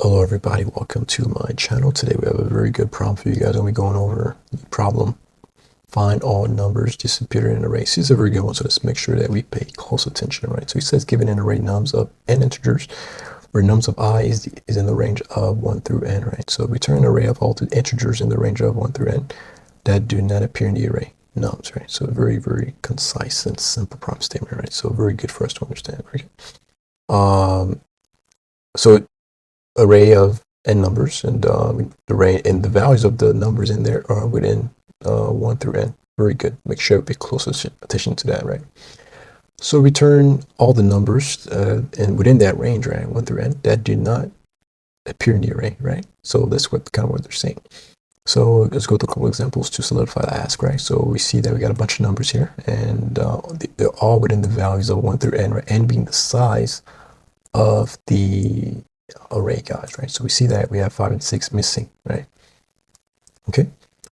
Hello everybody, welcome to my channel. Today we have a very good problem for you guys and we're going over the problem. Find all numbers disappearing in an array. This is a very good one, so let's make sure that we pay close attention, right? So it says given an array nums of n integers, where nums of I is in the range of 1 through n, right? So return an array of all the integers in the range of 1 through n that do not appear in the array nums, right? So very, very concise and simple problem statement, right? So very good for us to understand, right? So array of n numbers, and the values of the numbers in there are within 1 through n. Very good. Make sure we pay close attention to that, right? So return all the numbers and within that range, right, 1 through n, that do not appear in the array, right? So that's what they're saying. So let's go to a couple examples to solidify the ask, right? So we see that we got a bunch of numbers here, and they're all within the values of 1 through n, right? N being the size of the array, guys, right? So we see that we have 5 and 6 missing, right? Okay,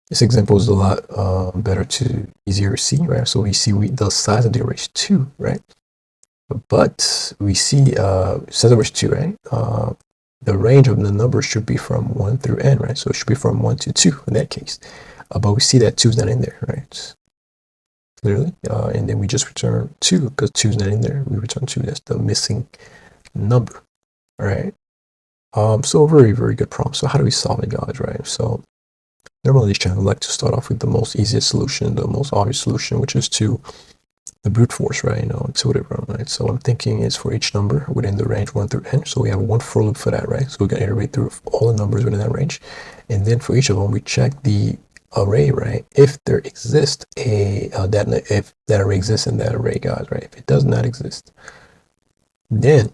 this example is a lot easier to see, right? So we see the size of the array is 2, right? But we see size of the array is 2, right? The range of the numbers should be from 1 through n, right? So it should be from 1 to 2 in that case. But we see that 2 is not in there, right? Clearly, and then we just return 2 because 2 is not in there. We return 2. That's the missing number, all right? So very, very good problem. So how do we solve it, guys, right? So normally this channel, I like to start off with the most easiest solution, the most obvious solution, which is to the brute force, right? Intuitive run, right? So I'm thinking is for each number within the range 1 through n. So we have one for loop for that, right? So we're gonna iterate through all the numbers within that range. And then for each of them, we check the array, right? If there exists if that array exists in that array, guys, right? If it does not exist, then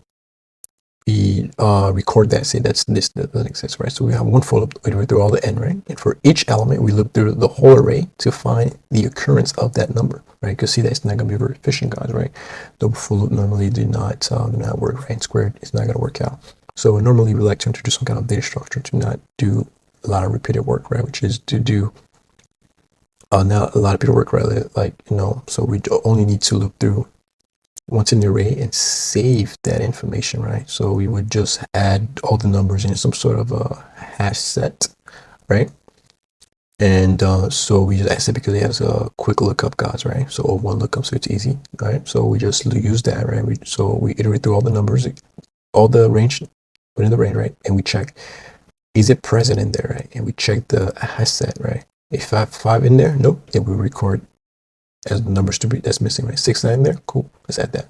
we record that, say this doesn't exist, right? So we have one for loop through all the n, right? And for each element, we look through the whole array to find the occurrence of that number, right? Because see, that's not going to be very efficient, guys, right? The for loop normally do not work, right? Squared is not going to work out. So normally we like to introduce some kind of data structure to not do a lot of repeated work, right? Which is to do not a lot of repeated work, right? Like, so we only need to loop through once in the array and save that information, right? So we would just add all the numbers in some sort of a hash set, right? And so we just ask it because it has a quick lookup, guys, right? So one lookup, so it's easy, right? So we just use that, right? So we iterate through all the numbers, all the range within the range, right? And we check, is it present in there, right? And we check the hash set, right? If I have 5 in there, nope, then we record as the numbers to be that's missing, right? 6 not in there, cool, let's add that.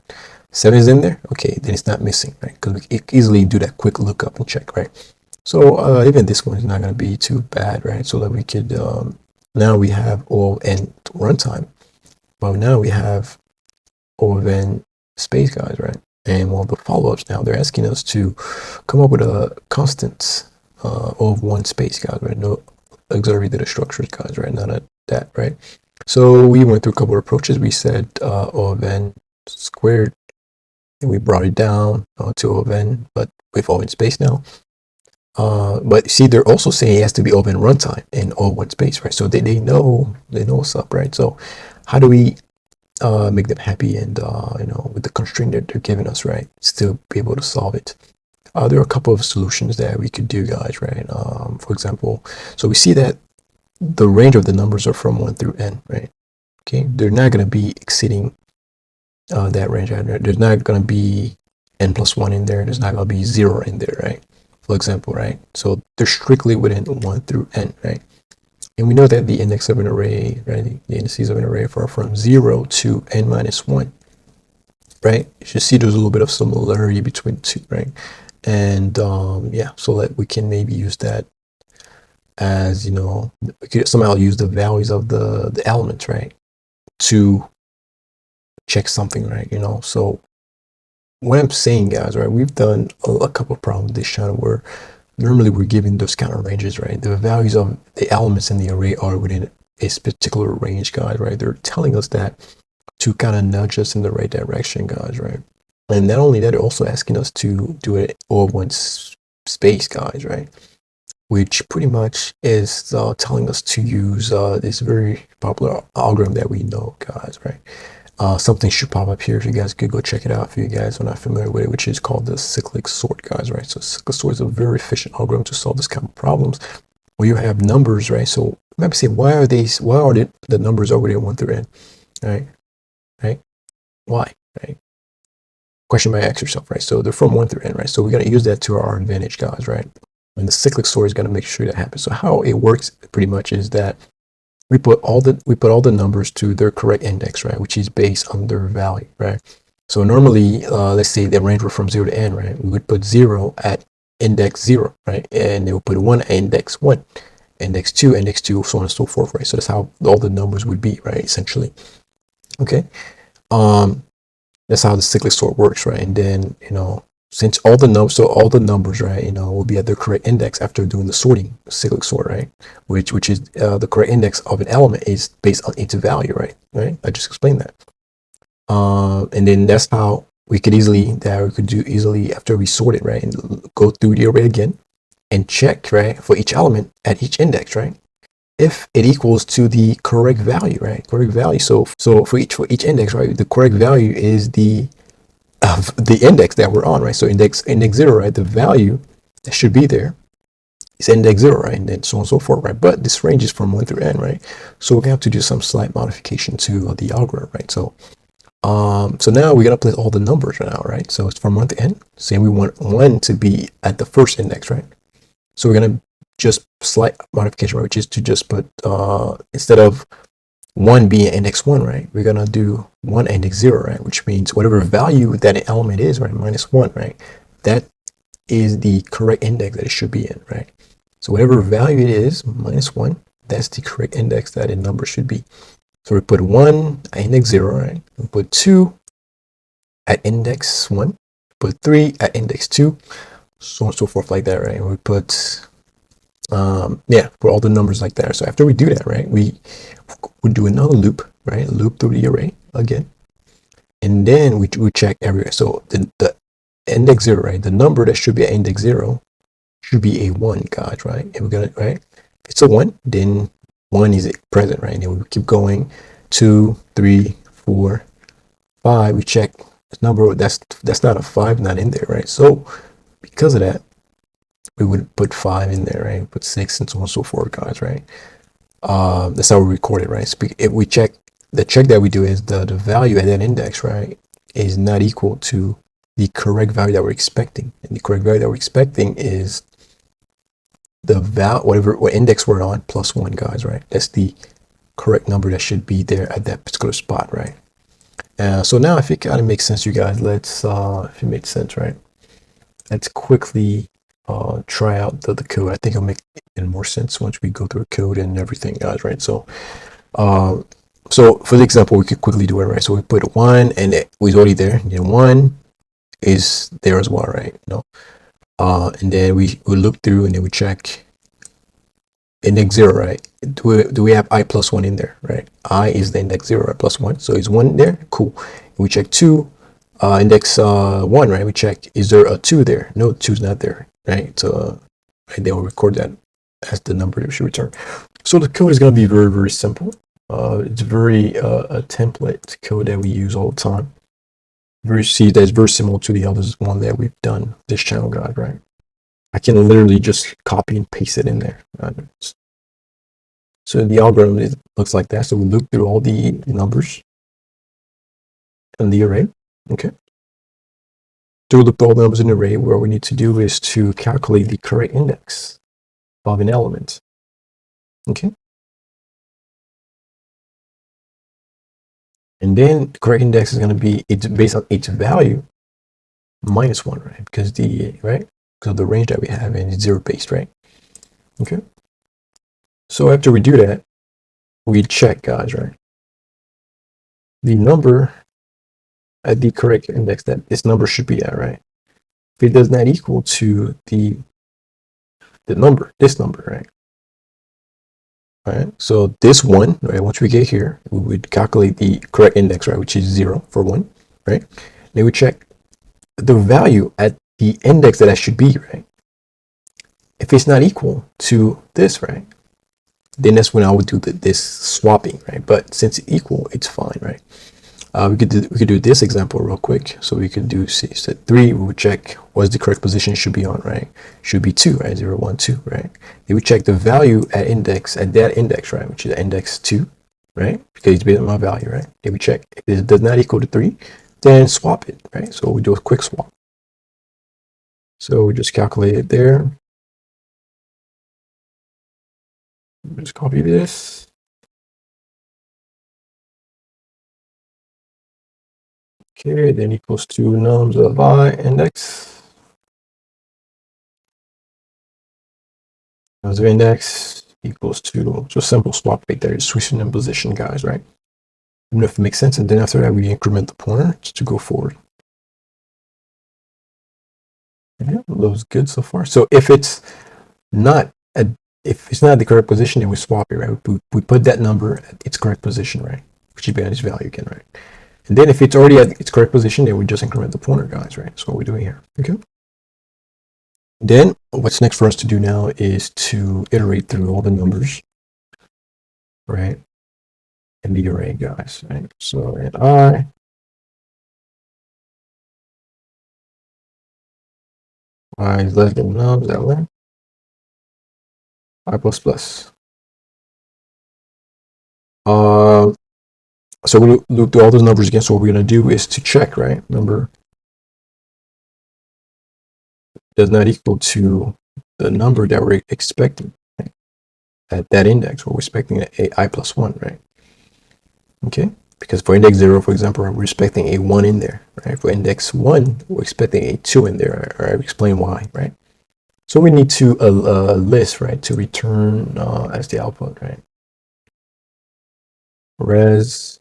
7 is in there, okay, then it's not missing, right? Because we can easily do that quick lookup and check, right? So even this one is not going to be too bad, right? So that we could now we have O of n runtime, but now we have O of n space, guys, right? And one of the follow-ups now, they're asking us to come up with a constant O of 1 space, guys, right? No auxiliary data structures, guys, right? None of that, right? So we went through a couple of approaches. We said O of n squared, and we brought it down to O of n, but with O in space now. But see, they're also saying it has to be O of n runtime and O of 1 space, right? So they know what's up, right? So how do we make them happy and with the constraint that they're giving us, right? Still be able to solve it. There are a couple of solutions that we could do, guys, right? For example, so we see that the range of the numbers are from 1 through n, right? Okay, they're not going to be exceeding that range. There's not going to be n plus 1 in there. There's not going to be 0 in there, right? For example, right? So they're strictly within 1 through n, right? And we know that the index of an array, right? The indices of an array are from 0 to n minus 1, right? You should see there's a little bit of similarity between the two, right? And yeah, so that we can maybe use that as, we could somehow use the values of the elements, right, to check something, right? So what I'm saying, guys, right, we've done a couple of problems this channel where normally we're giving those kind of ranges, right? The values of the elements in the array are within a particular range, guys, right? They're telling us that to kind of nudge us in the right direction, guys, right? And not only that, they're also asking us to do it all of 1 space, guys, right? Which pretty much is telling us to use this very popular algorithm that we know, guys, right? something should pop up here if you guys could go check it out if you guys are not familiar with it, which is called the cyclic sort, guys, right? So cyclic sort is a very efficient algorithm to solve this kind of problems where you have numbers, right? So maybe say, why are the numbers over there 1 through n, right? Why, right? Question might ask yourself, right? So they're from 1 through n, right? So we're going to use that to our advantage, guys, right? And the cyclic sort is going to make sure that happens. So how it works pretty much is that we put all the numbers to their correct index, right? Which is based on their value, right? So normally, let's say the range were from 0 to n, right? We would put 0 at index 0, right? And they would put 1 at index 1, index 2, so on and so forth, right? So that's how all the numbers would be, right? Essentially. Okay. That's how the cyclic sort works, right? And then, since all the numbers, right, will be at their correct index after doing the sorting, cyclic sort, right? Which is the correct index of an element is based on its value, right? Right? I just explained that. And then that's how we could do easily after we sort it, right? And go through the array again and check, right, for each element at each index, right? If it equals to the correct value, right? Correct value. So for each index, right, the correct value is the index that we're on, right? So index 0, right? The value that should be there is index 0, right? And then so on and so forth, right? But this range is from 1 through n, right? So we're gonna have to do some slight modification to the algorithm, right? So now we're gonna place all the numbers right now, right? So it's from 1 to n. Say we want 1 to be at the first index, right? So we're gonna just slight modification, right? Which is to just put instead of 1 being index 1, right? We're gonna do 1 index 0, right? Which means whatever value that an element is, right? -1, right? That is the correct index that it should be in, right? So whatever value it is, -1, that's the correct index that a number should be. So we put 1 at index 0, right? We put 2 at index 1, put 3 at index 2, so on and so forth like that, right? We put put all the numbers like that. So after we do that, right, we would do another loop, right? Loop through the array again. And then we check everywhere. So the index 0, right? The number that should be at index 0 should be a 1, guys, right? And we're gonna, right? If it's a 1, then 1 is present, right? And then we keep going, 2, 3, 4, 5. We check this number, that's not a 5, not in there, right? So because of that, we would put 5 in there, right? Put 6 and so on and so forth, guys, right? That's how we record it, right? So if we check, the check that we do is the value at that index, right, is not equal to the correct value that we're expecting. And the correct value that we're expecting is the what index we're on plus 1, guys, right? That's the correct number that should be there at that particular spot, right? So now if it kind of makes sense, you guys, let's, if it makes sense, right? Let's quickly try out the code. I think it'll make even more sense once we go through the code and everything, guys, right? So for the example, we could quickly do it, right? So we put 1 and it was already there, and 1 is there as well, right? And then we look through and then we check index 0, right? Do we have I plus 1 in there, right? I is the index 0, right? Plus 1, so is 1 there? Cool. We check 2, index 1, right? We check, is there a 2 there? No, 2 is not there, right? So right, they will record that as the number that we should return. So the code is going to be very, very simple. It's very a template code that we use all the time. That's very similar to the other one that we've done this channel, guide, right? I can literally just copy and paste it in there. So the algorithm looks like that. So we look through all the numbers in the array. Okay. To look through all the numbers in the array, what we need to do is to calculate the correct index of an element. Okay. And then the correct index is going to be, it's based on its value -1, right? Because the range that we have is 0 based, right? Okay. So after we do that, we check, guys, right? The number at the correct index that this number should be at, right? If it does not equal to this number, right? All right. So this 1, right? Once we get here, we would calculate the correct index, right? Which is 0 for 1, right? Then we check the value at the index that should be, right? If it's not equal to this, right? Then that's when I would do this swapping, right? But since it's equal, it's fine, right? We could do this example real quick. So we could do set 3. We would check what's the correct position it should be on, right? Should be 2, right? 0, 1, 2, right? Then we check the value at that index, right? Which is index 2, right? Because it's based on my value, right? Then we check if it does not equal to 3, then swap it, right? So we do a quick swap. So we just calculate it there. Just copy this. Okay, then equals to nums of I index. Nums of index equals to just simple swap right there, switching in position, guys, right? Even if it makes sense, and then after that we increment the pointer just to go forward. Yeah, looks good so far. So if it's not if it's not the correct position, then we swap it, right? We put that number at its correct position, right? Which should be at its value again, right? And then if it's already at its correct position, then we just increment the pointer, guys, right? That's what we're doing here. Okay. Then what's next for us to do now is to iterate through all the numbers, right? In the array, guys, right? So at I is less than nums, that way. I plus plus. So we loop through all those numbers again. So what we're going to do is to check, right? Number does not equal to the number that we're expecting, right? At that index, we're expecting I plus 1, right? Okay, because for index 0, for example, we're expecting a 1 in there, right? For index 1, we're expecting a 2 in there, or I explain why, right? So we need to list, right, to return as the output, right? Res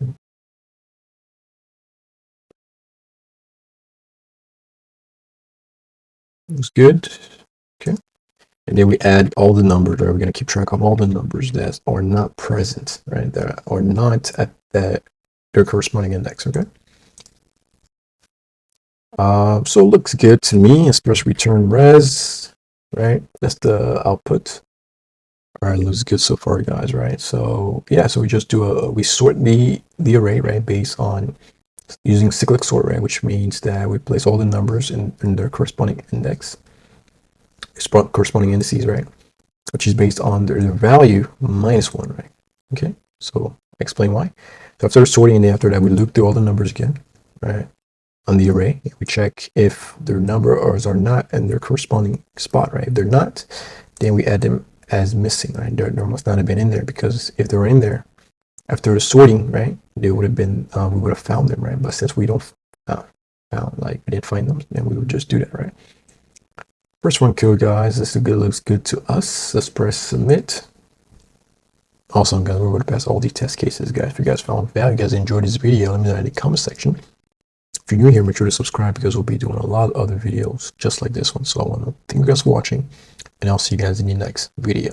looks good. Okay. And then we add all the numbers, right? We're going to keep track of all the numbers that are not present, right? That are not at their corresponding index, okay? So it looks good to me. Let's first return res, right? That's the output. All right, looks good so far, guys, right? So yeah, so we just do we sort the array, right, based on using cyclic sort, right, which means that we place all the numbers in their corresponding index, corresponding indices, right, which is based on their value minus 1, right? Okay, so explain why. So after sorting, and after that, we loop through all the numbers again, right, on the array. We check if their numbers are not in their corresponding spot, right? If they're not, then we add them as missing, right? There must not have been in there, because if they were in there after the sorting, right, they would have been, we would have found them, right? But since we don't found, like we didn't find them, then we would just do that, right? First one code, guys. This looks good to us. Let's press submit. Awesome, guys. We're going to pass all these test cases, guys. If you guys found value, you guys enjoyed this video, let me know in the comment section. If you're new here, make sure to subscribe, because we'll be doing a lot of other videos just like this one. So I want to thank you guys for watching, and I'll see you guys in the next video.